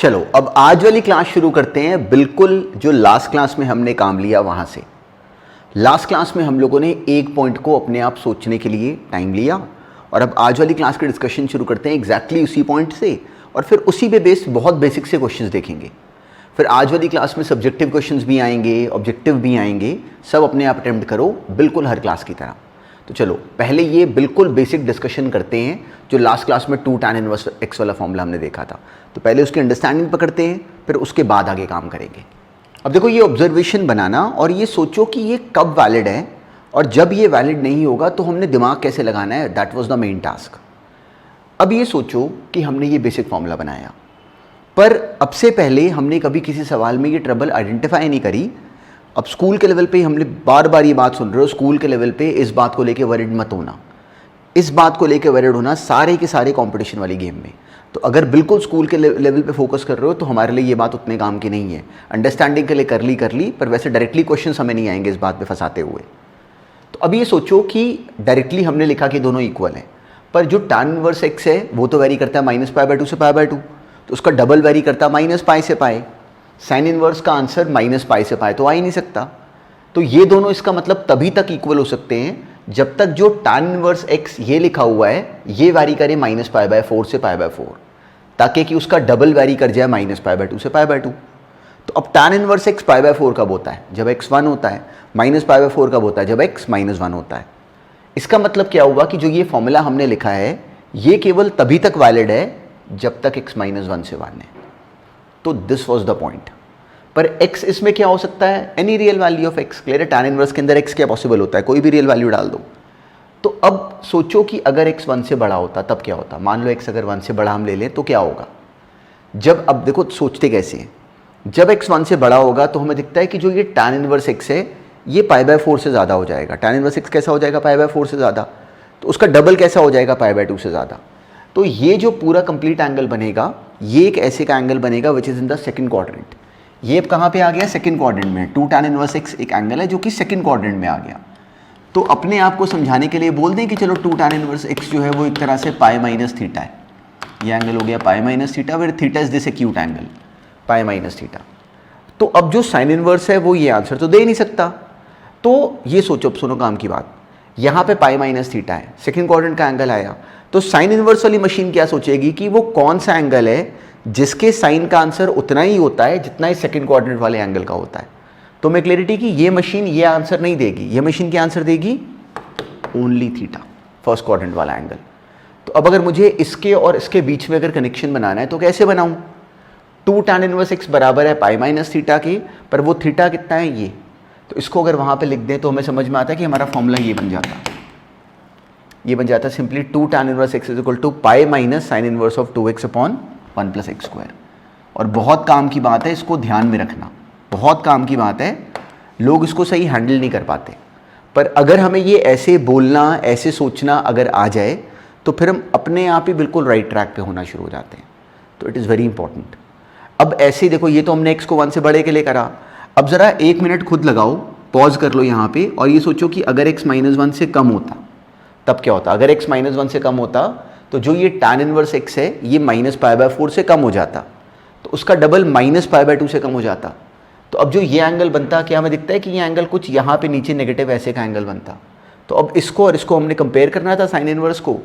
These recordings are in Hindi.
चलो अब आज वाली क्लास शुरू करते हैं, बिल्कुल जो लास्ट क्लास में हमने काम लिया वहाँ से। लास्ट क्लास में हम लोगों ने एक पॉइंट को अपने आप सोचने के लिए टाइम लिया और अब आज वाली क्लास की डिस्कशन शुरू करते हैं एग्जैक्टली उसी पॉइंट से, और फिर उसी पे बेस्ड बहुत बेसिक से क्वेश्चंस देखेंगे। फिर आज वाली क्लास में सब्जेक्टिव क्वेश्चंस भी आएंगे, ऑब्जेक्टिव भी आएंगे, सब अपने आप अटेम्प्ट करो बिल्कुल हर क्लास की तरह। तो चलो पहले ये बिल्कुल बेसिक डिस्कशन करते हैं जो लास्ट क्लास में 2 tan इनवर्स x वाला फॉर्मूला हमने देखा था। तो पहले उसकी अंडरस्टैंडिंग पकड़ते हैं, फिर उसके बाद आगे काम करेंगे। अब देखो ये ऑब्जर्वेशन बनाना और ये सोचो कि ये कब वैलिड है और जब ये वैलिड नहीं होगा तो हमने दिमाग कैसे लगाना है, that was the main task. अब ये सोचो कि हमने ये बेसिक फॉर्मूला बनाया, पर अब से पहले हमने कभी किसी सवाल में ये ट्रबल आइडेंटिफाई नहीं करी। अब स्कूल के लेवल पे हमने बार बार ये बात सुन रहे हो, स्कूल के लेवल पे इस बात को लेके वरिड मत होना, इस बात को लेके वरिड होना सारे के सारे कंपटीशन वाली गेम में। तो अगर बिल्कुल स्कूल के लेवल पे फोकस कर रहे हो तो हमारे लिए ये बात उतने काम की नहीं है। अंडरस्टैंडिंग के लिए कर ली, पर वैसे डायरेक्टली क्वेश्चंस हमें नहीं आएंगे इस बात पे फंसाते हुए। तो अब ये सोचो कि डायरेक्टली हमने लिखा कि दोनों इक्वल हैं, पर जो tan इनवर्स x है वो तो वेरी करता है -π/2 से π/2, तो उसका डबल वेरी करता है -π से π। साइन इनवर्स का आंसर -π से π तो आ ही नहीं सकता। तो ये दोनों इसका मतलब तभी तक इक्वल हो सकते हैं जब तक जो tan इनवर्स x ये लिखा हुआ है ये वेरी करे -π/4 से π/4, ताकि कि उसका डबल वेरी कर जाए -π/2 से π/2। तो अब tan इनवर्स x π/4 कब होता है, जब x 1 होता है। -π/4 कब होता है, जब x -1 होता है। इसका मतलब क्या हुआ कि जो ये फॉर्मूला हमने लिखा है ये केवल तभी तक वैलिड है जब तक x -1 से 1 है। तो दिस वाज द पॉइंट। पर x इसमें क्या हो सकता है, any real value of x। Clear है, tan इनवर्स के अंदर x क्या पॉसिबल होता है, कोई भी रियल वैल्यू डाल दो। तो अब सोचो कि अगर x 1 से बड़ा होता तब क्या होता। मान लो x अगर 1 से बड़ा हम ले लें तो क्या होगा। जब अब देखो सोचते कैसे हैं, जब x 1 से बड़ा होगा तो हमें दिखता है कि जो ये tan इनवर्स x है ये π/4 से ज़्यादा हो जाएगा। tan इनवर्स x कैसा हो जाएगा, π/4 से ज़्यादा, तो उसका डबल कैसा हो जाएगा, π/2 से ज़्यादा। तो ये जो पूरा कंप्लीट एंगल बनेगा ये एक ऐसे का एंगल बनेगा which is in the second quadrant. ये अब कहाँ पे आ गया, सेकंड क्वाड्रेंट में। 2 tan इनवर्स x एक एंगल है जो कि सेकंड क्वाड्रेंट में आ गया। तो अपने आप को समझाने के लिए बोल दें कि चलो 2 tan इनवर्स x जो है वो एक तरह से π-θ है। ये एंगल हो गया π-θ, फिर theta is this acute angle π-θ। तो अब जो साइन इनवर्स है वो ये आंसर तो दे ही नहीं सकता। तो ये सोचो, अब सुनो काम की बात, यहाँ पे π-θ है, सेकंड क्वाड्रेंट का एंगल आया, तो साइन इनवर्स वाली मशीन क्या सोचेगी कि वो कौन सा एंगल है जिसके साइन का आंसर उतना ही होता है जितना ही सेकंड क्वाड्रेंट वाले एंगल का होता है। तो मैं क्लियरिटी की ये मशीन ये आंसर नहीं देगी, ये मशीन क्या आंसर देगी, ओनली थीटा, फर्स्ट क्वाड्रेंट वाला एंगल। तो अब अगर मुझे इसके और इसके बीच में अगर कनेक्शन बनाना है तो कैसे बनाऊं। 2 tan इनवर्स x बराबर है π-θ के, पर वो थीटा कितना है ये, तो इसको अगर वहां पे लिख दें तो हमें समझ में आता है कि हमारा फॉर्मूला ये बन जाता है, ये बन जाता है simply 2 tan inverse x is equal to pi minus sine inverse of 2x upon 1 + x²। और बहुत काम की बात है, इसको ध्यान में रखना, बहुत काम की बात है, लोग इसको सही हैंडल नहीं कर पाते। पर अगर हमें ये ऐसे बोलना ऐसे सोचना अगर आ जाए तो फिर हम अपने आप ही बिल्कुल राइट ट्रैक पे होना शुरू हो जाते हैं। तो इट इज़ वेरी इंपॉर्टेंट। अब ऐसे देखो, ये तो हमने x को 1 से बड़े के लिए करा। अब ज़रा 1 मिनट खुद लगाओ, पॉज कर लो यहाँ पे और ये सोचो कि अगर x -1 से कम होता तब क्या होता। अगर x -1 से कम होता तो जो ये tan इनवर्स x है ये -π/4 से कम हो जाता, तो उसका डबल -π/2 से कम हो जाता। तो अब जो ये एंगल बनता, क्या हमें दिखता है कि ये एंगल कुछ यहाँ पे नीचे नेगेटिव ऐसे का एंगल बनता। तो अब इसको और इसको हमने कंपेयर करना था साइन इनवर्स को,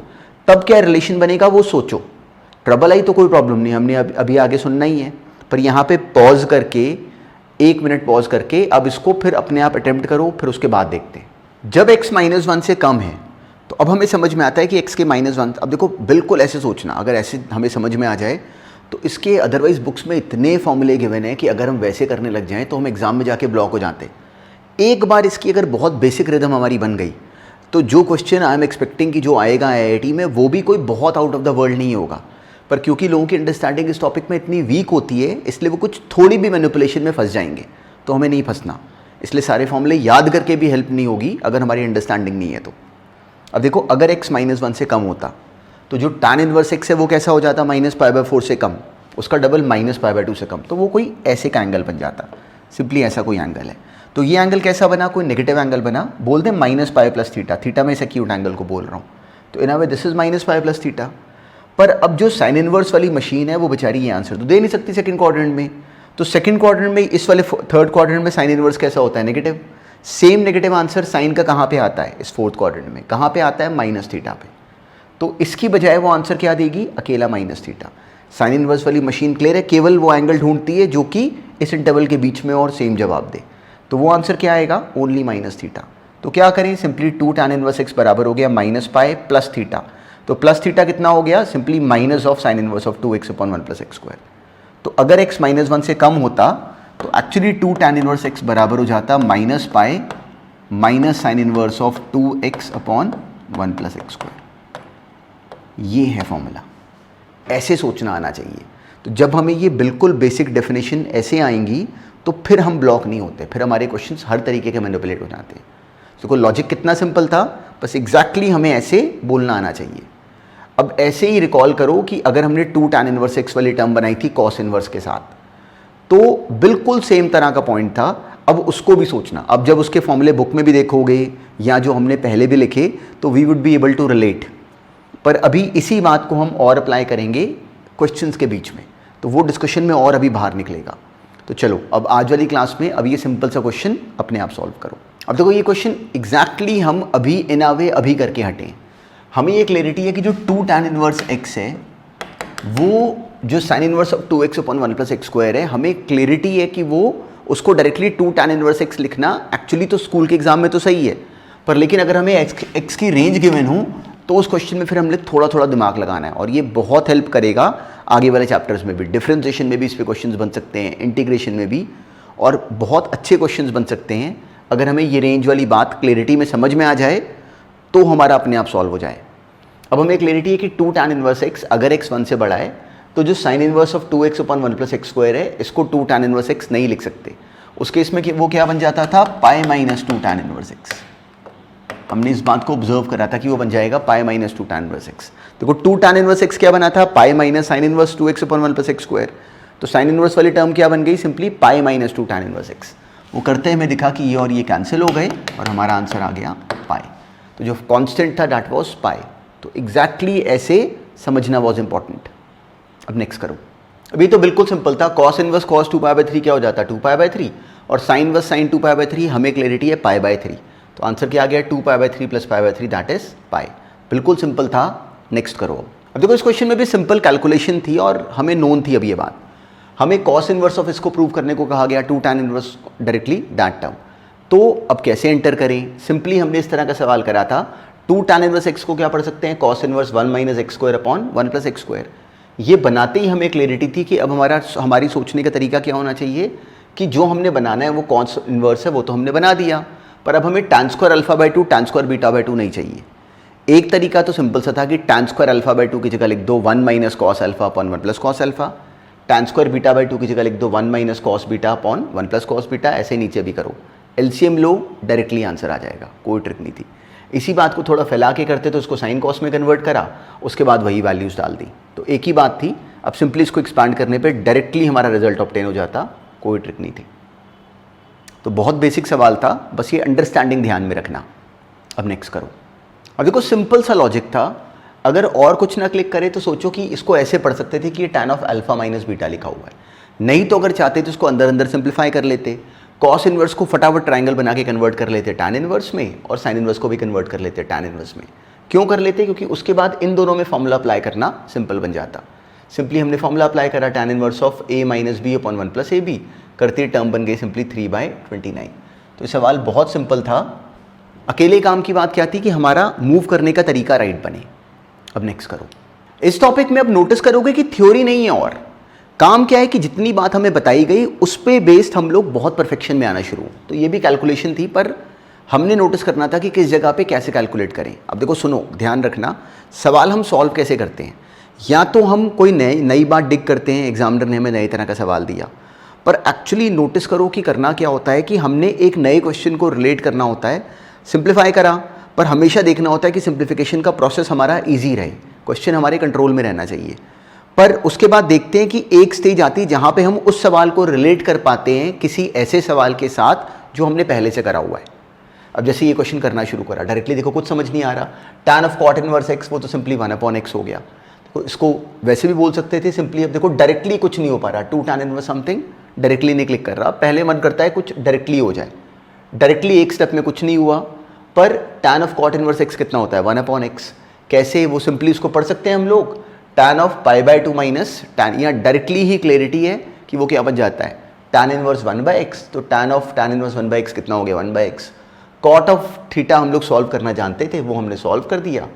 तब क्या रिलेशन बनेगा वो सोचो। ट्रबल आई तो कोई प्रॉब्लम नहीं, हमने अभी आगे सुनना ही है, पर यहाँ पे पॉज करके 1 मिनट पॉज करके अब इसको फिर अपने आप अटेम्प्ट करो, फिर उसके बाद देखते हैं। जब x -1 से कम है तो अब हमें समझ में आता है कि x के -1, अब देखो बिल्कुल ऐसे सोचना, अगर ऐसे हमें समझ में आ जाए तो इसके अदरवाइज बुक्स में इतने फॉर्मूले गिवन हैं कि अगर हम वैसे करने लग जाएं तो हम एग्जाम में जाके ब्लॉक हो जाते। एक बार इसकी अगर बहुत बेसिक रिदम हमारी बन गई तो जो क्वेश्चन आई एम एक्सपेक्टिंग कि जो आएगा IIT में वो भी कोई बहुत आउट ऑफ द वर्ल्ड नहीं होगा। पर क्योंकि लोगों की अंडरस्टैंडिंग इस टॉपिक में इतनी वीक होती है इसलिए वो कुछ थोड़ी भी मैनिपुलेशन में फंस जाएंगे, तो हमें नहीं फंसना। इसलिए सारे फॉर्मूले याद करके भी हेल्प नहीं होगी अगर हमारी अंडरस्टैंडिंग नहीं है तो। अब देखो, अगर x -1 से कम होता तो जो tan इनवर्स x है वो कैसा हो जाता, -π/4 से कम, उसका डबल -π/2 से कम, तो वो कोई ऐसे का एंगल बन जाता। सिंपली ऐसा कोई एंगल है। तो ये एंगल कैसा बना, कोई नेगेटिव एंगल बना, बोल दें -π + θ। थीटा में इस एक्यूट एंगल को बोल रहा हूँ, तो इन अ वे दिस इज -π + θ। पर अब जो साइन इनवर्स वाली मशीन है वो बेचारी ये आंसर तो दे नहीं सकती सेकंड क्वाड्रेंट में। तो सेकंड क्वाड्रेंट में, इस वाले थर्ड क्वाड्रेंट में साइन इनवर्स कैसा होता है? Negative. Same negative answer sine का कहाँ पे आता है? इस फोर्थ क्वाड्रेंट में। कहाँ पे आता है? माइनस थीटा पे। तो इसकी बजाय वो आंसर क्या देगी? अकेला माइनस थीटा। साइन इनवर्स वाली मशीन क्लियर है, केवल वो एंगल ढूंढती है जो कि इस इंटरवल के बीच में और सेम जवाब दे। तो वो आंसर क्या आएगा? Only minus theta. तो क्या करें? सिंपली 2 tan इनवर्स x बराबर हो गया माइनस पाई प्लस थीटा। तो प्लस थीटा कितना हो गया? Simply minus of sine inverse of 2x upon 1 plus x square. तो अगर x माइनस 1 से कम होता तो एक्चुअली 2 tan इनवर्स x बराबर हो जाता minus pi minus sine inverse of 2x upon 1 plus x square. ये है फॉर्मूला। ऐसे सोचना आना चाहिए। तो जब हमें ये बिल्कुल बेसिक डेफिनेशन ऐसे आएंगी तो फिर हम ब्लॉक नहीं होते, फिर हमारे क्वेश्चंस हर तरीके के मैनिपुलेट हो जाते हैं। तो लॉजिक कितना सिंपल था, बस एग्जैक्टली हमें ऐसे बोलना आना चाहिए। अब ऐसे ही रिकॉल करो कि अगर हमने 2 tan इनवर्स x वाली टर्म बनाई थी कॉस इनवर्स के साथ, तो बिल्कुल सेम तरह का पॉइंट था। अब उसको भी सोचना। अब जब उसके फॉर्मूले बुक में भी देखोगे या जो हमने पहले भी लिखे तो we would be able to relate. पर अभी इसी बात को हम और अप्लाई करेंगे क्वेश्चंस के बीच में, तो वो डिस्कशन में और अभी बाहर निकलेगा। तो चलो अब आज वाली क्लास में अब ये सिंपल सा क्वेश्चन अपने आप सॉल्व करो। अब देखो ये क्वेश्चन एग्जैक्टली हम अभी इन अ वे अभी करके हटे। हमें ये क्लैरिटी है कि जो 2 tan इनवर्स x है वो जो sign inverse of 2x upon 1 plus x square है, हमें क्लैरिटी है कि वो उसको डायरेक्टली 2 tan इनवर्स x लिखना एक्चुअली तो स्कूल के एग्जाम में तो सही है, पर लेकिन अगर हमें x की रेंज गिवन हो तो उस क्वेश्चन में फिर हमने थोड़ा थोड़ा दिमाग लगाना है, और ये बहुत हेल्प करेगा आगे वाले चैप्टर्स में भी। डिफरेंशिएशन में भी इस पे क्वेश्चंस बन सकते हैं, इंटीग्रेशन में भी, और बहुत अच्छे क्वेश्चंस बन सकते हैं अगर हमें ये रेंज वाली बात क्लैरिटी में समझ में आ जाए तो हमारा अपने आप सॉल्व हो जाए। अब हमें क्लैरिटी है कि 2 tan इनवर्स x अगर x 1 से बड़ा है तो जो sign inverse of 2x upon 1 plus x square है इसको 2 tan इनवर्स x नहीं लिख सकते। उस केस में वो क्या बन जाता था? Pi minus 2 tan inverse x। हमने इस बात को ऑब्जर्व करा था कि वो बन जाएगा pi minus 2 tan inverse x। देखो 2 tan इनवर्स x क्या बना था? पाई minus sine inverse 2x upon 1 plus x square. तो साइन इनवर्स वाली टर्म क्या बन गई? Simply pi minus 2 tan inverse x। वो करते हमें दिखा कि ये और ये कैंसिल हो गए और हमारा आंसर आ गया पाई। तो जो कांस्टेंट था दैट वाज पाई। तो एग्जैक्टली ऐसे समझना वाज इंपॉर्टेंट। अब नेक्स्ट करो। अभी तो बिल्कुल सिंपल था। कॉस इनवर्स कॉस 2π/3 क्या हो जाता? 2π/3, और साइन इनवर्स साइन 2π/3 हमें क्लैरिटी है π/3। तो आंसर क्या आ गया? 2π/3 प्लस π/3 दैट इज पाई। बिल्कुल सिंपल था। नेक्स्ट करो। अब देखो इस क्वेश्चन में भी सिंपल कैलकुलेशन थी और हमें नोन थी। अब ये बात हमें कॉस इनवर्स ऑफ इसको प्रूव करने को कहा गया, 2 tan inverse directly that term. तो अब कैसे एंटर करें? सिंपली हमने इस तरह का सवाल करा था। 2 tan इनवर्स x को क्या पढ़ सकते हैं? Cos inverse 1 minus x square upon 1 plus x square. ये बनाते ही हमें क्लैरिटी थी कि अब हमारी सोचने का तरीका क्या होना चाहिए कि जो हमने बनाना है वो कॉस इनवर्स है वो तो हमने बना दिया, पर अब हमें tan square alpha by 2 tan square beta by 2 नहीं चाहिए। एक तरीका तो सिंपल सा था कि tan स्क्वायर अल्फा बाई 2 की जगह लिख दो 1 minus cos alpha upon 1 plus cos alpha. tan square beta by 2 की जगह लिख दो 1 minus cos beta upon 1 plus cos beta. ऐसे नीचे भी करो, एलसीएम लो, डायरेक्टली आंसर आ जाएगा, कोई ट्रिक नहीं थी। इसी बात को थोड़ा फैला के करते तो उसको साइन कॉस में कन्वर्ट करा, उसके बाद वही वैल्यूज डाल दी, तो एक ही बात थी। अब सिंपली इसको एक्सपांड करने पे डायरेक्टली हमारा रिजल्ट ऑब्टेन हो जाता, कोई ट्रिक नहीं थी। तो बहुत बेसिक सवाल था, बस ये अंडरस्टैंडिंग ध्यान में रखना। अब नेक्स्ट करो। अब देखो सिंपल सा लॉजिक था। अगर और कुछ ना क्लिक करे तो सोचो कि इसको ऐसे पढ़ सकते थे कि ये tan of alpha minus beta लिखा हुआ है। नहीं तो अगर चाहते तो इसको अंदर अंदर सिंप्लीफाई कर लेते। कॉस इनवर्स को फटाफट ट्रायंगल बना के कन्वर्ट कर लेते tan इनवर्स में, और साइन इनवर्स को भी कन्वर्ट कर लेते tan इनवर्स में। क्यों कर लेते? क्योंकि उसके बाद इन दोनों में फॉर्मूला अप्लाई करना सिंपल बन जाता। सिंपली हमने फॉर्मूला अप्लाई करा tan inverse of a minus b upon 1 plus a b, करते टर्म बन गई सिंपली 3/29। तो ये सवाल बहुत सिंपल था। अकेले काम की बात क्या थी कि हमारा मूव करने का तरीका राइट बने। अब नेक्स्ट करो। इस टॉपिक में अब नोटिस करोगे कि थ्योरी नहीं है, और काम क्या है कि जितनी बात हमें बताई गई उस पे बेस्ड हम लोग बहुत परफेक्शन में आना शुरू। तो ये भी कैलकुलेशन थी, पर हमने नोटिस करना था कि किस जगह पे कैसे कैलकुलेट करें। अब देखो सुनो, ध्यान रखना, सवाल हम सॉल्व कैसे करते हैं। या तो हम कोई नई बात डिग करते हैं, एग्जामिनर ने हमें नई तरह का सवाल दिया, पर एक्चुअली नोटिस करो कि करना क्या होता है कि हमने एक नए क्वेश्चन को रिलेट करना होता है। सिंप्लीफाई करा, पर हमेशा देखना होता है कि सिंप्लीफिकेशन का प्रोसेस हमारा ईजी रहे, क्वेश्चन हमारे कंट्रोल में रहना चाहिए। पर उसके बाद देखते हैं कि एक स्टेज आती है जहाँ पे हम उस सवाल को रिलेट कर पाते हैं किसी ऐसे सवाल के साथ जो हमने पहले से करा हुआ है। अब जैसे ये क्वेश्चन करना शुरू करा, डायरेक्टली देखो कुछ समझ नहीं आ रहा। tan of cot inverse x, वो तो सिंपली 1/x हो गया। इसको वैसे भी बोल सकते थे सिंपली। अब देखो डायरेक्टली कुछ नहीं हो पा रहा, 2 tan इनवर्स समथिंग डायरेक्टली नहीं क्लिक कर रहा, पहले मन करता है कुछ डायरेक्टली हो जाए। डायरेक्टली एक स्टेप में कुछ नहीं हुआ, पर tan of cot inverse x कितना होता है 1/x। कैसे, वो सिंपली उसको पढ़ सकते हैं हम लोग, tan ऑफ π/2 माइनस tan, यहाँ डायरेक्टली ही क्लैरिटी है कि वो क्या बन जाता है tan इनवर्स 1/x। तो tan of tan inverse 1/x कितना हो गया 1/x। cot ऑफ थीटा हम लोग सॉल्व करना जानते थे, वो हमने सॉल्व कर दिया,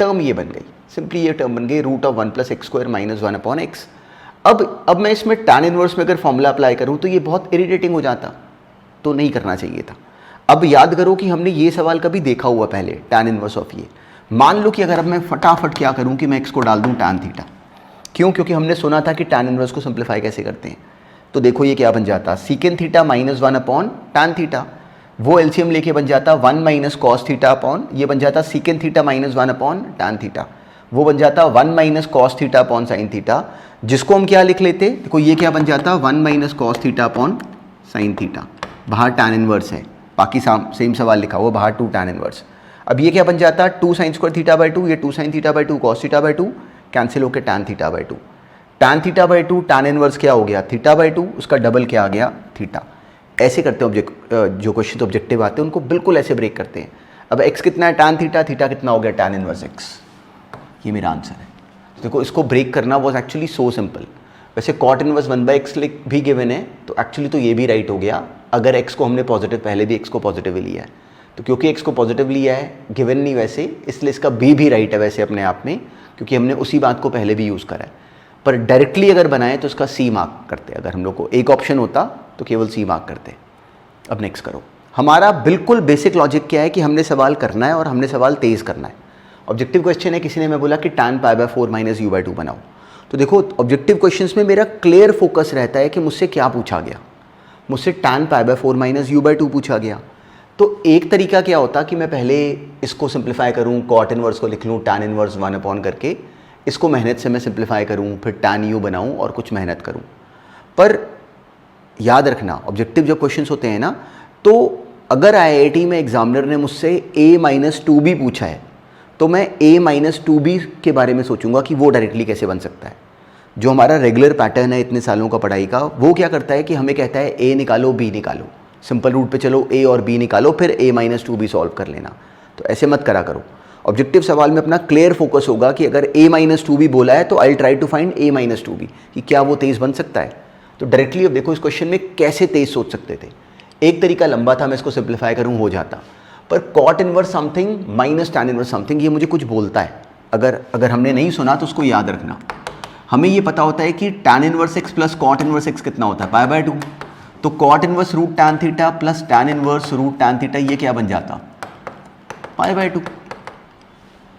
टर्म ये बन गई, सिंपली ये टर्म बन गई √1 + x² - 1/x। अब मैं इसमें tan इनवर्स में अगर फॉर्मूला अप्लाई करूँ तो ये बहुत इरिटेटिंग हो जाता, तो नहीं करना चाहिए था। अब याद करो कि हमने ये सवाल कभी देखा हुआ पहले, tan इनवर्स ऑफ ये। मान लो कि अगर अब मैं फटाफट क्या करूँ कि मैं x को डाल दूँ tan थीटा, क्यों, क्योंकि हमने सुना था कि tan इनवर्स को सिंप्लीफाई कैसे करते हैं। तो देखो ये क्या बन जाता, secant थीटा - 1/tan थीटा, वो एलसीएम लेके बन जाता 1 - cos थीटा अपॉन, ये बन जाता secant थीटा - 1/tan थीटा, वो बन जाता 1 - cos theta upon sin theta, जिसको हम क्या लिख लेते, देखो ये क्या बन जाता 1 - cos theta upon sin theta, बाहर tan इनवर्स है, बाकी सेम सवाल लिखा हुआ बाहर 2 tan इनवर्स। अब ये क्या बन जाता 2 sin² थीटा/2, ये 2 sin थीटा/2 cos थीटा/2 कैंसिल होकर tan थीटा/2। tan थीटा/2 tan इनवर्स क्या हो गया थीटा/2, उसका डबल क्या आ गया थीटा। ऐसे करते हैं जो क्वेश्चन ऑब्जेक्टिव आते हैं उनको बिल्कुल ऐसे ब्रेक करते हैं। अब x कितना है tan थीटा, थीटा कितना हो गया tan इनवर्स x, ये मेरा आंसर है। देखो इसको ब्रेक करना वॉज एक्चुअली सो सिंपल। वैसे cot इनवर्स 1/x भी गिवन है, तो एक्चुअली तो ये भी राइट हो गया अगर x को हमने पॉजिटिव, पहले भी x को पॉजिटिव लिया है, तो क्योंकि x को पॉजिटिव लिया है गिवन नहीं वैसे, इसलिए इसका b भी राइट है वैसे अपने आप में, क्योंकि हमने उसी बात को पहले भी यूज़ करा है। पर डायरेक्टली अगर बनाए तो उसका c मार्क करते, अगर हम लोग को एक ऑप्शन होता तो केवल c मार्क करते। अब नेक्स्ट करो, हमारा बिल्कुल बेसिक लॉजिक क्या है कि हमने सवाल करना है और हमने सवाल तेज़ करना है। ऑब्जेक्टिव क्वेश्चन है, किसी ने मैं बोला कि tan π/4 - u/2 बनाओ, तो देखो ऑब्जेक्टिव क्वेश्चंस में मेरा क्लियर फोकस रहता है कि मुझसे क्या पूछा गया, मुझसे tan π/4 - u/2 पूछा गया। तो एक तरीका क्या होता कि मैं पहले इसको सिंप्लीफाई करूं, cot इनवर्स को लिख लूं tan इनवर्स 1 अपॉन करके, इसको मेहनत से मैं सिंप्लीफाई करूं, फिर tan u बनाऊं और कुछ मेहनत करूं। पर याद रखना ऑब्जेक्टिव जब क्वेश्चंस होते हैं ना, तो अगर IIT में एग्जामिनर ने मुझसे a-2b पूछा है तो मैं a-2b के बारे में सोचूंगा कि वो डायरेक्टली कैसे बन सकता है। जो हमारा रेगुलर पैटर्न है इतने सालों का पढ़ाई का, वो क्या करता है कि हमें कहता है a निकालो b निकालो, सिंपल रूट पे चलो a और b निकालो, फिर a-2b सॉल्व कर लेना। तो ऐसे मत करा करो। ऑब्जेक्टिव सवाल में अपना क्लियर फोकस होगा कि अगर a-2b बोला है तो I try to find a-2b कि क्या वो तेज़ बन सकता है। तो डायरेक्टली अब देखो इस क्वेश्चन में कैसे तेज़ सोच सकते थे। एक तरीका लंबा था, मैं इसको सिंप्लीफाई करूँ हो जाता, पर cot inverse something minus tan inverse something ये मुझे कुछ बोलता है। अगर हमने नहीं सुना तो उसको याद रखना। हमें ये पता होता है कि tan inverse x plus cot inverse x कितना होता है π/2, तो cot inverse √tan theta plus tan inverse √tan theta, ये क्या बन जाता π/2।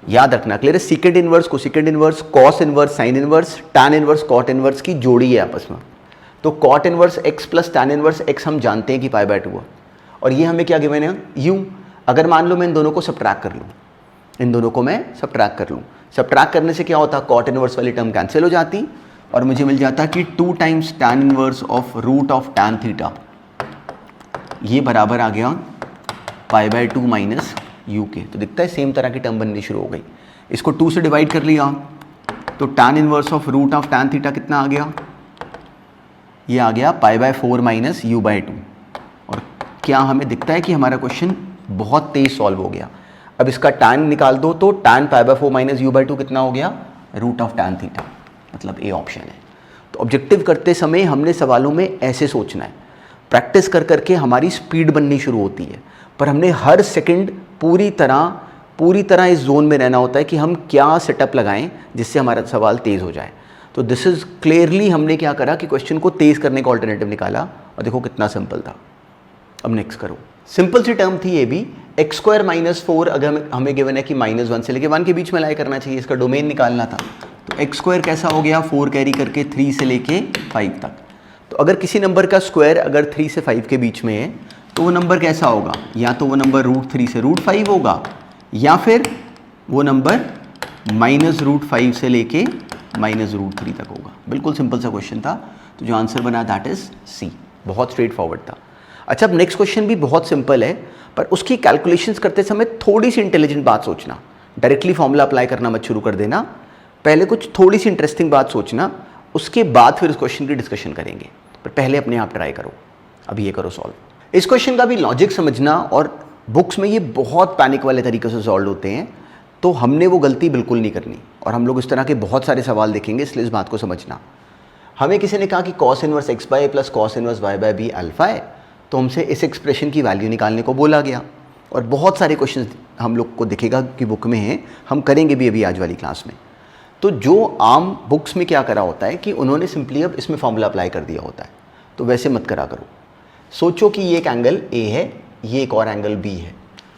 याद रखना क्लियर है। सेकंड इनवर्स को second inverse, cos inverse sine inverse, tan inverse cot inverse की जोड़ी है आपस में। तो cot inverse x plus tan inverse x हम जानते हैं कि π/2 है, और ये हमें क्या गिवन है u। अगर मान लो मैं इन दोनों को सब्ट्रैक्ट कर लूँ, इन दोनों को मैं सब्ट्रैक्ट कर लूँ, सब्ट्रैक्ट करने से क्या होता cot इनवर्स वाली टर्म कैंसिल हो जाती और मुझे मिल जाता कि 2 times tan inverse of root of tan theta, ये बराबर आ गया π/2 माइनस u के। तो दिखता है सेम तरह की टर्म बननी शुरू हो गई। इसको 2 से डिवाइड कर लिया तो tan inverse of root of tan theta कितना आ गया, ये आ गया π/4 माइनस u/2। और क्या हमें दिखता है कि हमारा क्वेश्चन बहुत तेज सॉल्व हो गया। अब इसका tan निकाल दो तो tan π/4 माइनस u/2 कितना हो गया रूट ऑफ tan थीटा, मतलब ए ऑप्शन है। तो ऑब्जेक्टिव करते समय हमने सवालों में ऐसे सोचना है। प्रैक्टिस कर करके हमारी स्पीड बननी शुरू होती है, पर हमने हर सेकंड पूरी तरह इस जोन में रहना होता है कि हम क्या सेटअप लगाएं जिससे हमारा सवाल तेज़ हो जाए। तो दिस इज़ क्लियरली हमने क्या करा कि क्वेश्चन को तेज़ करने का ऑल्टरनेटिव निकाला, और देखो कितना सिंपल था। अब नेक्स्ट करो, सिंपल सी टर्म थी ये भी, x² - 4 अगर हमें गिवन है कि -1 से लेके 1 के बीच में लाई करना चाहिए, इसका डोमेन निकालना था। तो x² कैसा हो गया 4 कैरी करके 3 से लेके 5 तक। तो अगर किसी नंबर का स्क्वायर अगर 3 से 5 के बीच में है तो वो नंबर कैसा होगा, या तो वो नंबर √3 से √5 होगा, या फिर वो नंबर -√5 से लेके -√3 तक होगा। बिल्कुल सिंपल सा क्वेश्चन था, तो जो आंसर बना दैट इज सी, बहुत स्ट्रेट फॉरवर्ड था। अच्छा, अब नेक्स्ट क्वेश्चन भी बहुत सिंपल है, पर उसकी कैलकुलेशंस करते समय थोड़ी सी इंटेलिजेंट बात सोचना। डायरेक्टली फॉर्मूला अप्लाई करना मत शुरू कर देना, पहले कुछ थोड़ी सी इंटरेस्टिंग बात सोचना, उसके बाद फिर उस क्वेश्चन की डिस्कशन करेंगे, पर पहले अपने आप ट्राई करो। अभी ये करो सॉल्व। इस क्वेश्चन का भी लॉजिक समझना, और बुक्स में ये बहुत पैनिक वाले तरीके से सॉल्व होते हैं, तो हमने वो गलती बिल्कुल नहीं करनी। और हम लोग इस तरह के बहुत सारे सवाल देखेंगे, इसलिए इस बात को समझना। हमें किसी ने कहा कि cos inverse x by plus cos inverse y by b alpha है, तो हमसे इस एक्सप्रेशन की वैल्यू निकालने को बोला गया। और बहुत सारे क्वेश्चन हम लोग को दिखेगा कि बुक में हैं, हम करेंगे भी अभी आज वाली क्लास में। तो जो आम बुक्स में क्या करा होता है कि उन्होंने सिंपली अब इसमें फॉर्मूला अप्लाई कर दिया होता है, तो वैसे मत करा करो। सोचो कि ये एक एंगल A है, ये एक और एंगल B है,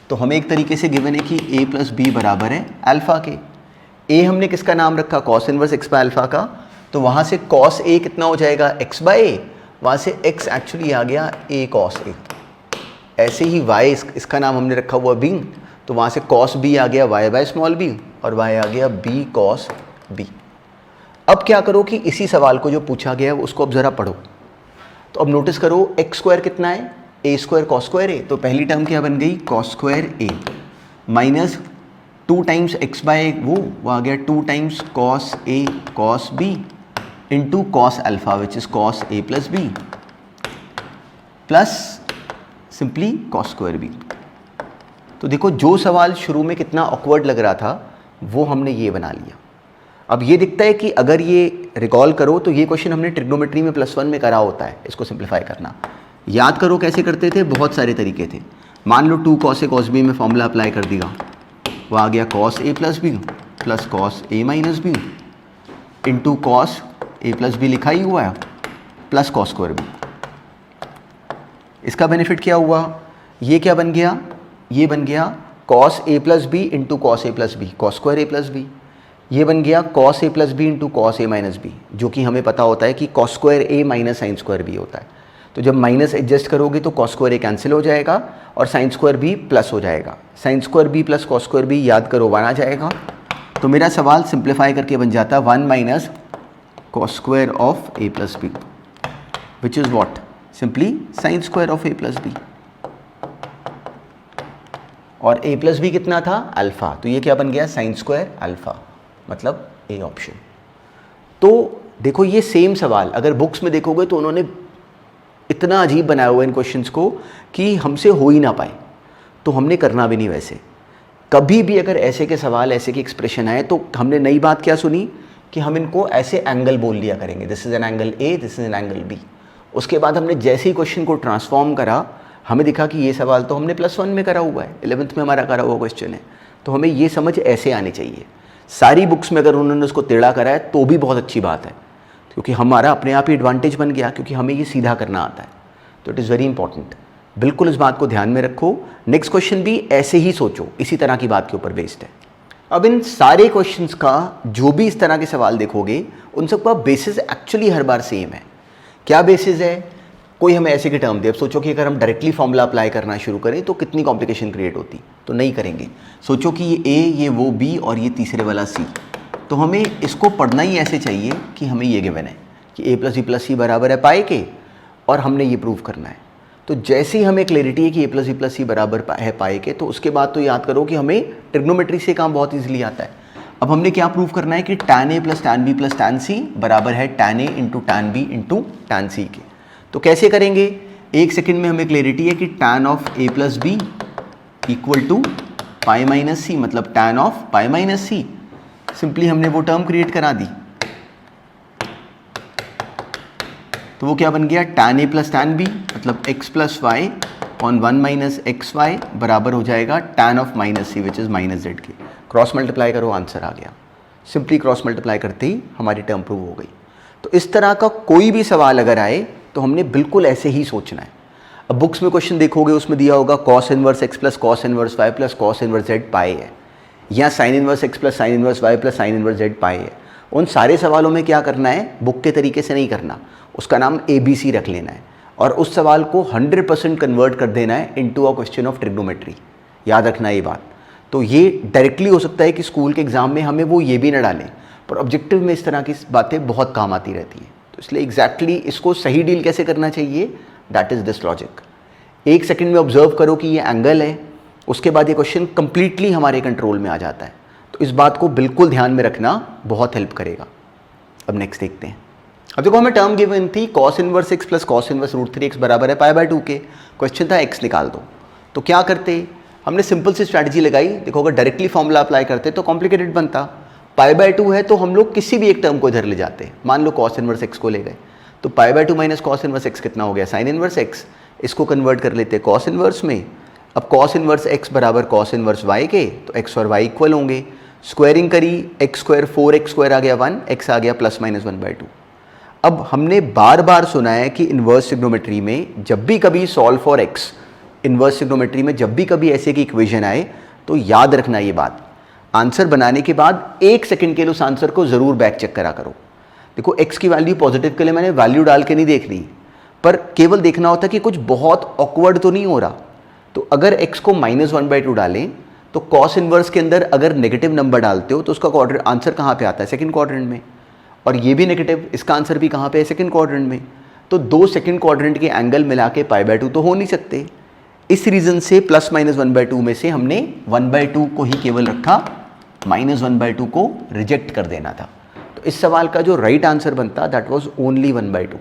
तो हमें एक तरीके से गिवन है कि A प्लस बी बराबर है अल्फ़ा के। A हमने किसका नाम रखा, cos inverse x bye alpha का, तो वहाँ से cos A कितना हो जाएगा, x बाय A, वहाँ से x एक्चुअली आ गया A cos A। ऐसे ही y इसका नाम हमने रखा हुआ b, तो वहाँ से cos b आ गया y बाय स्मॉल b, और y आ गया b cos b। अब क्या करो कि इसी सवाल को जो पूछा गया है उसको अब ज़रा पढ़ो। तो अब नोटिस करो x स्क्वायर कितना है, a square cos square a, तो पहली टर्म क्या बन गई, cos square a minus 2 times x by वो आ गया 2 times cos a cos b into cos alpha which is cos a plus b plus simply cos square b। तो देखो जो सवाल शुरू में कितना ऑकवर्ड लग रहा था वो हमने ये बना लिया। अब ये दिखता है कि अगर ये रिकॉल करो तो ये क्वेश्चन हमने ट्रिग्नोमेट्री में +1 में करा होता है। इसको सिंप्लीफाई करना याद करो कैसे करते थे, बहुत सारे तरीके थे। मान लो 2 cos a cos b में फॉर्मूला अप्लाई कर दिया, वो आ गया cos a plus b plus cos a minus b into cos a plus b लिखा ही हुआ है प्लस cos स्क्वायर b। इसका बेनिफिट क्या हुआ, ये क्या बन गया, ये बन गया cos a plus b into cos a plus b cos square a plus b. ये बन गया cos a plus b into cos a minus b, जो कि हमें पता होता है कि cos square a minus sine square b होता है। तो जब माइनस एडजस्ट करोगे तो cos स्क्वायर a कैंसिल हो जाएगा और साइन स्क्वायर b प्लस हो जाएगा। Sine square b plus cos square b याद करो 1 आ जाएगा। तो मेरा सवाल सिंप्लीफाई करके बन जाता है 1 minus cos square of a plus b which is what, simply sine square of a plus b. और a प्लस बी कितना था, अल्फ़ा, तो ये क्या बन गया, साइन स्क्वायर अल्फ़ा, मतलब ए ऑप्शन। तो देखो ये सेम सवाल अगर बुक्स में देखोगे तो उन्होंने इतना अजीब बनाया हुआ इन क्वेश्चंस को कि हमसे हो ही ना पाए, तो हमने करना भी नहीं। वैसे कभी भी अगर ऐसे के सवाल, ऐसे की एक्सप्रेशन आए तो हमने नई बात क्या सुनी कि हम इनको ऐसे एंगल बोल लिया करेंगे, this is an angle a, this is an angle b. उसके बाद हमने जैसे ही क्वेश्चन को ट्रांसफॉर्म करा, हमें दिखा कि ये सवाल तो हमने +1 में करा हुआ है, 11th में हमारा करा हुआ क्वेश्चन है। तो हमें ये समझ ऐसे आनी चाहिए। सारी बुक्स में अगर उन्होंने उसको टेढ़ा करा है तो भी बहुत अच्छी बात है, क्योंकि हमारा अपने आप ही एडवांटेज बन गया, क्योंकि हमें ये सीधा करना आता है। तो इट इज़ वेरी इंपॉर्टेंट, बिल्कुल इस बात को ध्यान में रखो। नेक्स्ट क्वेश्चन भी ऐसे ही सोचो, इसी तरह की बात के ऊपर बेस्ड है। अब इन सारे क्वेश्चंस का जो भी इस तरह के सवाल देखोगे उन सबका बेसिस एक्चुअली हर बार सेम है। क्या बेसिस है, कोई हमें ऐसे की टर्म दे, अब सोचो कि अगर हम डायरेक्टली फॉर्मूला अप्लाई करना शुरू करें तो कितनी कॉम्प्लिकेशन क्रिएट होती, तो नहीं करेंगे। सोचो कि ये ए, ये वो बी और ये तीसरे वाला सी, तो हमें इसको पढ़ना ही ऐसे चाहिए कि हमें ये गिवन है कि a प्लस सी बराबर है पाई के, और हमने ये प्रूव करना है। तो जैसे ही हमें क्लैरिटी है कि a प्लस सी बराबर है पाई के, तो उसके बाद तो याद करो कि हमें ट्रिग्नोमेट्री से काम बहुत ईजिली आता है। अब हमने क्या प्रूव करना है कि tan a plus tan b plus tan c बराबर है tan a into tan b into tan c के। तो कैसे करेंगे, एक सेकंड में हमें क्लैरिटी है कि tan of a plus B equal to pi minus C, मतलब tan of pi minus C. Simply हमने वो टर्म क्रिएट करा दी, तो वो क्या बन गया, tan a plus tan b मतलब x plus y on 1 minus x y बराबर हो जाएगा tan of minus c which is minus z के। क्रॉस मल्टीप्लाई करो, आंसर आ गया। सिंपली क्रॉस मल्टीप्लाई करते ही हमारी टर्म प्रूव हो गई। तो इस तरह का कोई भी सवाल अगर आए तो हमने बिल्कुल ऐसे ही सोचना है। अब बुक्स में क्वेश्चन देखोगे उसमें दिया होगा cos inverse x plus cos inverse y plus cos inverse z पाई है, या sin inverse x plus sin inverse y plus sin inverse z पाई है। उन सारे सवालों में क्या करना है, बुक के तरीके से नहीं करना, उसका नाम ABC रख लेना है और उस सवाल को 100% कन्वर्ट कर देना है into a question of trigonometry. याद रखना ये बात। तो ये डायरेक्टली हो सकता है कि स्कूल के एग्जाम में हमें वो ये भी ना डालें, पर ऑब्जेक्टिव में इस तरह की बातें बहुत काम आती रहती हैं। तो इसलिए एग्जैक्टली इसको सही डील कैसे करना चाहिए, दैट इज़ दिस लॉजिक। एक सेकंड में ऑब्जर्व करो कि ये एंगल है, उसके बाद ये क्वेश्चन कंप्लीटली हमारे कंट्रोल में आ जाता है। तो तो इस बात को बिल्कुल ध्यान में रखना, बहुत हेल्प करेगा। अब नेक्स्ट देखते हैं। अब देखो हमें टर्म गिवन थी cos inverse x plus cos inverse √3x बराबर है π/2 के। क्वेश्चन था x निकाल दो। तो क्या करते, हमने सिंपल सी स्ट्रैटेजी लगाई। देखो अगर डायरेक्टली फॉर्मूला अप्लाई करते तो कॉम्प्लिकेटेड बनता। π/2 है तो हम लोग किसी भी एक टर्म को इधर ले जाते। मान लो cos इनवर्स x को ले गए तो π/2 माइनस cos इनवर्स x कितना हो गया, sin इनवर्स x। इसको कन्वर्ट कर लेते cos इनवर्स में। अब cos इनवर्स x बराबर cos इनवर्स y के, तो x और y इक्वल होंगे। स्क्वायरिंग करी, x स्क्वायर 4x स्क्वायर आ गया 1, x आ गया प्लस माइनस 1/2। अब हमने बार बार सुना है कि इन्वर्स ट्रिग्नोमेट्री में जब भी कभी solve for x, inverse trigonometry में जब भी कभी ऐसे की इक्वेशन आए तो याद रखना ये बात, आंसर बनाने के बाद 1 सेकंड के लिए उस आंसर को ज़रूर बैक चेक करा करो। देखो x की वैल्यू पॉजिटिव के लिए मैंने वैल्यू डाल के नहीं देखनी, पर केवल देखना होता कि कुछ बहुत ऑकवर्ड तो नहीं हो रहा। तो अगर x को -1/2 डालें तो cos इनवर्स के अंदर अगर नेगेटिव नंबर डालते हो तो उसका आंसर कहाँ पे आता है, सेकंड क्वाड्रेंट में। और ये भी नेगेटिव, इसका आंसर भी कहाँ पे है, सेकंड क्वाड्रेंट में। तो दो सेकंड क्वाड्रेंट के एंगल मिला के π/2 तो हो नहीं सकते। इस रीज़न से प्लस माइनस 1/2 में से हमने 1/2 को ही केवल रखा, -1/2 को रिजेक्ट कर देना था। तो इस सवाल का जो राइट आंसर बनता दैट वाज ओनली 1/2।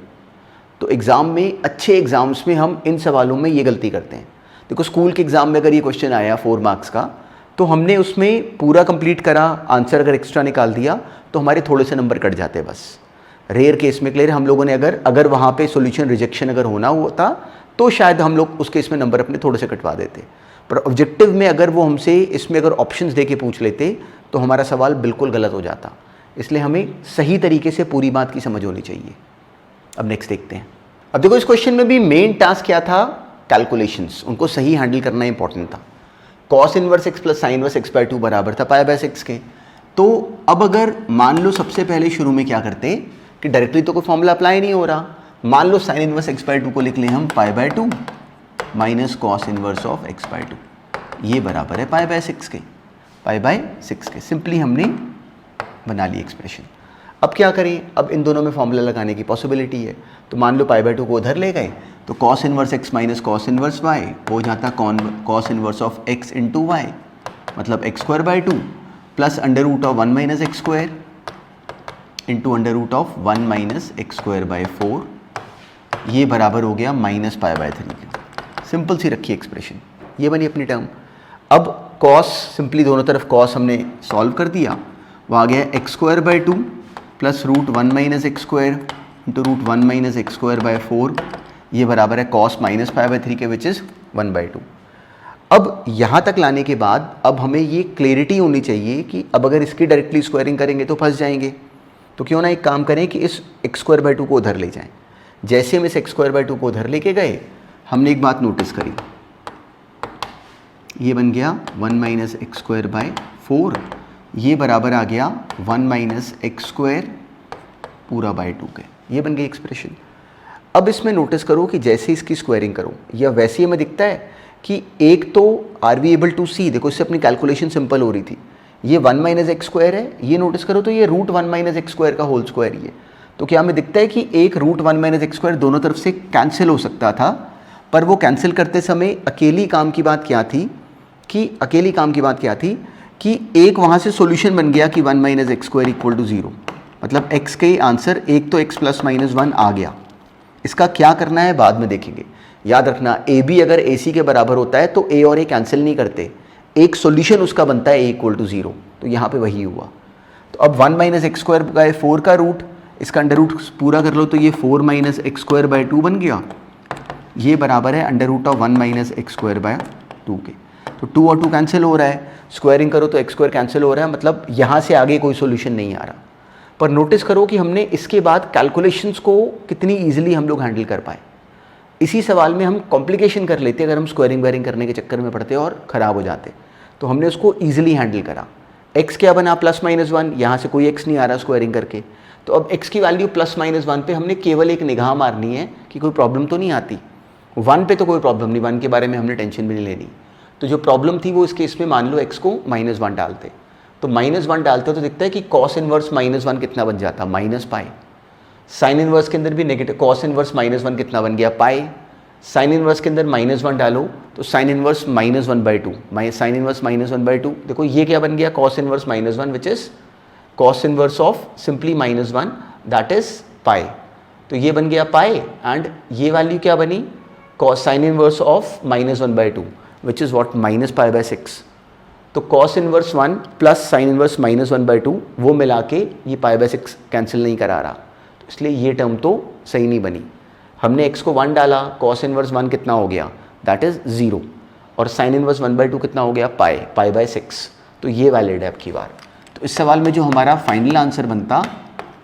तो एग्ज़ाम में, अच्छे एग्जाम्स में हम इन सवालों में ये गलती करते हैं। देखो स्कूल के एग्ज़ाम में अगर ये क्वेश्चन आया 4 मार्क्स का, तो हमने उसमें पूरा कंप्लीट करा, आंसर अगर एक्स्ट्रा निकाल दिया तो हमारे थोड़े से नंबर कट जाते बस। रेयर केस में क्लियर हम लोगों ने अगर वहाँ पे सॉल्यूशन रिजेक्शन अगर होना होता तो शायद हम लोग उस केस में नंबर अपने थोड़े से कटवा देते। पर ऑब्जेक्टिव में अगर वो हमसे इसमें अगर ऑप्शंस दे के पूछ लेते तो हमारा सवाल बिल्कुल गलत हो जाता। इसलिए हमें सही तरीके से पूरी बात की समझ होनी चाहिए। अब नेक्स्ट देखते हैं। अब देखो इस क्वेश्चन में भी मेन टास्क क्या था, कैलकुलेशंस, उनको सही हैंडल करना इंपॉर्टेंट था। cos inverse x plus sin inverse x/2 बराबर था π/6 के। तो अब अगर मान लो सबसे पहले शुरू में क्या करते कि डायरेक्टली तो कोई फॉर्मूला अप्लाई नहीं हो रहा, मान लो sin इनवर्स x/2 को लिख लें हम π/2 minus cos inverse of x/2, ये बराबर है π/6 के, π/6 के। सिंपली हमने बना ली एक्सप्रेशन। अब क्या करें, अब इन दोनों में फॉर्मूला लगाने की पॉसिबिलिटी है। तो मान लो π/2 को उधर ले गए तो cos inverse x minus cos inverse y हो जाता cos inverse of x into y, मतलब x²/2 plus √1 minus x² into √1 minus x²/4, ये बराबर हो गया -π/3 के। सिंपल सी रखी एक्सप्रेशन, ये बनी अपनी टर्म। अब cos, सिंपली दोनों तरफ cos हमने सॉल्व कर दिया, वहाँ आ गया x²/2 plus √1 minus x² into √1 minus x²/4, ये बराबर है cos माइनस π/3 के, विच इज़ 1/2। अब यहाँ तक लाने के बाद अब हमें ये क्लैरिटी होनी चाहिए कि अब अगर इसकी डायरेक्टली स्क्वायरिंग करेंगे तो फंस जाएंगे। तो क्यों ना एक काम करें कि इस x²/2 को उधर ले जाएं। जैसे हम इस x²/2 को उधर लेके गए, हमने एक बात नोटिस करी, ये बन गया 1 माइनस x²/4, ये बराबर आ गया 1 माइनस x² पूरा बाय 2 के। ये बन गई एक्सप्रेशन। अब इसमें नोटिस करो कि जैसे इसकी स्क्वायरिंग करो या वैसे हमें दिखता है कि एक तो आर वी एबल टू सी, देखो इससे अपनी कैलकुलेशन सिंपल हो रही थी। ये 1 माइनस x² है, ये नोटिस करो तो ये √1 माइनस x² का होल स्क्वायर ही है। तो क्या हमें दिखता है कि एक √1 माइनस x² दोनों तरफ से कैंसिल हो सकता था, पर वो कैंसिल करते समय अकेली काम की बात क्या थी कि एक वहाँ से सॉल्यूशन बन गया कि 1 माइनस x² इक्वल टू 0, मतलब x के आंसर एक तो x प्लस माइनस 1 आ गया। इसका क्या करना है बाद में देखेंगे। याद रखना ए बी अगर ए सी के बराबर होता है तो ए और ए कैंसिल नहीं करते, एक सॉल्यूशन उसका बनता है ए इक्वल टू 0। तो यहाँ पे वही हुआ। तो अब 1 माइनस x²/4 का रूट, इसका अंडर रूट पूरा कर लो तो ये 4 माइनस x²/2 बन गया, ये बराबर है √1 माइनस x²/2 के। तो 2 और 2 कैंसिल हो रहा है, स्क्वायरिंग करो तो x² कैंसिल हो रहा है, मतलब यहाँ से आगे कोई सॉल्यूशन नहीं आ रहा। पर नोटिस करो कि हमने इसके बाद कैलकुलेशंस को कितनी ईजिली हम लोग हैंडल कर पाए। इसी सवाल में हम कॉम्प्लिकेशन कर लेते अगर हम स्क्वायरिंग वायरिंग करने के चक्कर में पड़ते और ख़राब हो जाते। तो हमने उसको ईजिली हैंडल करा। x क्या बना +-1, यहाँ से कोई x नहीं आ रहा स्क्वायरिंग करके। तो अब x की वैल्यू +-1 पे हमने केवल एक निगाह मारनी है कि कोई प्रॉब्लम तो नहीं आती। 1 पे तो कोई प्रॉब्लम नहीं, 1 के बारे में हमने टेंशन भी नहीं लेनी। तो जो प्रॉब्लम थी वो इस केस में मान लो x को -1 डालते, तो -1 डालते तो दिखता है कि cos इनवर्स -1 कितना बन जाता, -π। साइन इनवर्स के अंदर भी नेगेटिव, cos इनवर्स -1 कितना बन गया, पाई। साइन इनवर्स के अंदर -1 डालो तो साइन इनवर्स -1/2, साइन इनवर्स -1/2, देखो ये क्या बन गया, cos inverse -1 which is cos inverse of simply -1 that is pi. तो ये बन गया पाई एंड ये वैल्यू क्या बनी, cos sine inverse of -1/2 which is what -π/6। तो cos inverse 1 plus sine inverse -1/2 वो मिला के ये π/6 कैंसिल नहीं करा रहा, तो इसलिए ये टर्म तो सही नहीं बनी। हमने x को 1 डाला, कॉस इनवर्स 1 कितना हो गया, दैट इज 0, और साइन इनवर्स 1/2 कितना हो गया, π/6। तो ये वैलिड है अब की बार। तो इस सवाल में जो हमारा फाइनल आंसर बनता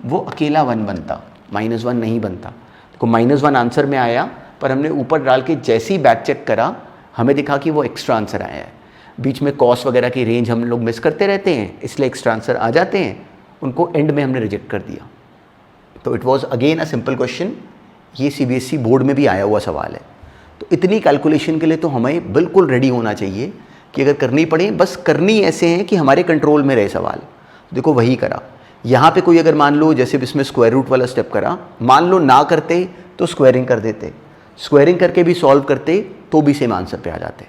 वो अकेला 1 बनता, -1 नहीं बनता। देखो -1 आंसर में आया, पर हमने ऊपर डाल के जैसे ही बैक चेक करा हमें दिखा कि वो एक्स्ट्रा आंसर आया है। बीच में कॉस वगैरह की रेंज हम लोग मिस करते रहते हैं, इसलिए एक्स्ट्रा आंसर आ जाते हैं, उनको एंड में हमने रिजेक्ट कर दिया। तो it was again a simple question, ये CBSE बोर्ड में भी आया हुआ सवाल है। तो इतनी कैलकुलेशन के लिए तो हमें बिल्कुल रेडी होना चाहिए कि अगर करनी पड़े, बस करनी ऐसे हैं कि हमारे कंट्रोल में रहे सवाल। देखो वही करा, यहाँ पे कोई अगर मान लो जैसे इसमें स्क्वायर रूट वाला स्टेप करा, मान लो ना करते तो स्क्वायरिंग कर देते, स्क्वायरिंग करके भी सॉल्व करते तो भी सेम आंसर पे आ जाते।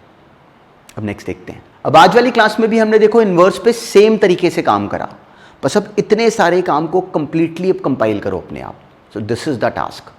अब नेक्स्ट देखते हैं। अब आज वाली क्लास में भी हमने देखो इन्वर्स पे सेम तरीके से काम करा, बस अब इतने सारे काम को कंप्लीटली अब कंपाइल करो अपने आप। So this is the task.